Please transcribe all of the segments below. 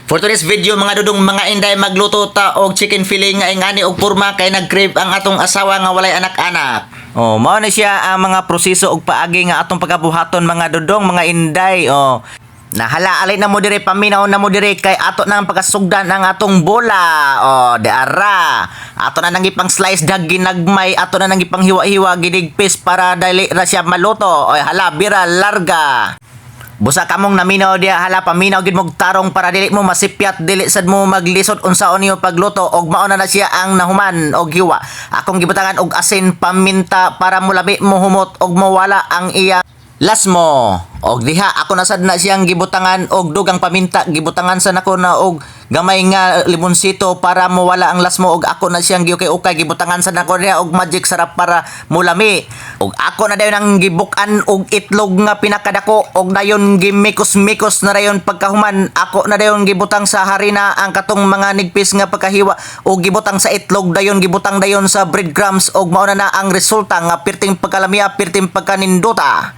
For today's video mga dudong mga inday magluto ta og chicken fillet nga ingani og porma kay nag-crave ang atong asawa nga walay anak-anak. Oh, mao na siya ang mga proseso og paagi nga atong pagabuhaton mga dudong mga inday. Oh, nahala alay na mo dire paminaw na mo dire kay ato nang pagkasugdan ang atong bola. Oh, de ara. Ato na nang ipang slice dag ginagmay, ato na nang ipang hiwa-hiwa gidigpis para dali ra siya maluto. Oy, hala bira larga. Busa kamong naminaw diya hala paminaw gid mog tarong para dili mo masipyat dili sad mo maglisod unsaon niyo pagluto og mao na siya ang nahuman og hiwa. Akong gibutangan og asin paminta para mulabi mo humot og mawala ang iya lasmo. Og diha ako nasad na siyang gibutangan og dugang paminta, gibutangan sa nako na og gamay nga limonsito para mawala ang lasmo og ako na siyang giukay-ukay gibutangan sa nako diha og magic sarap para mulami. Og ako na dayon ang gibukan og itlog nga pinakadako og dayon gimikos-mikos na dayon pagkahuman. Ako na dayon gibutang sa harina ang katong mga nigpis nga pagkahiwa og gibutang sa itlog dayon gibutang dayon sa breadcrumbs og mao na ang resulta nga pirting pagkalamiya, pirting pagkaninduta.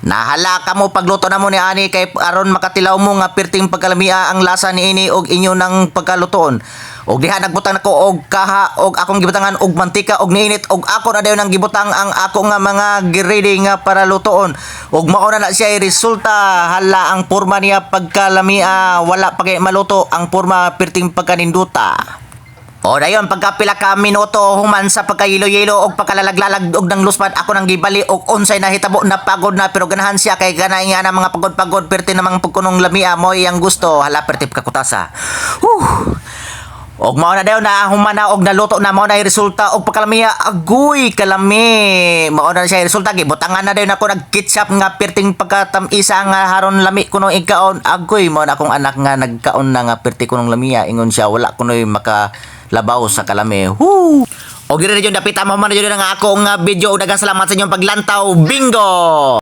Nahala ka mo pagluto na mo ni ani kay aron makatilaw mo nga pirting pagkalamia ang lasa niini og inyo nang pagkalutoon. Og diha nagbutang nako og kaha og akong gibutangan og mantika og niinit og ako na dayon ang gibutang ang ako nga mga ready nga para lutoon. Og mao na siya resulta. Hala ang porma niya pagkalamia wala pa kay maluto ang porma pirting pagkaninduta. O dayon pagkapila ka minuto human sa pagkayelo-yelo og pagkalalaglalag og ng luspad ako nang gibali og unsay nahitabo na pagod na pero ganahan siya kay ganay nga na mga pagod-pagod perti namang pagkunong lamia mo iyang gusto hala perti kakutasa. Og mao na dayon na human na og naluto na mao na resulta og pagkalamia agoy kalami. Mao na siya resulta gibutangan na dayon ako nag ketchup nga perting pagkatamisa nga haron lami kuno ikaon agoy mao na akong anak nga nagkaon na nga perti kunong lamia ingon siya wala kunoy maka labaw sa kalami. Woo! O gire na dyan, dapita mo man na dyan nga ako nga video. Dagang salamat sa inyong paglantaw. Bingo!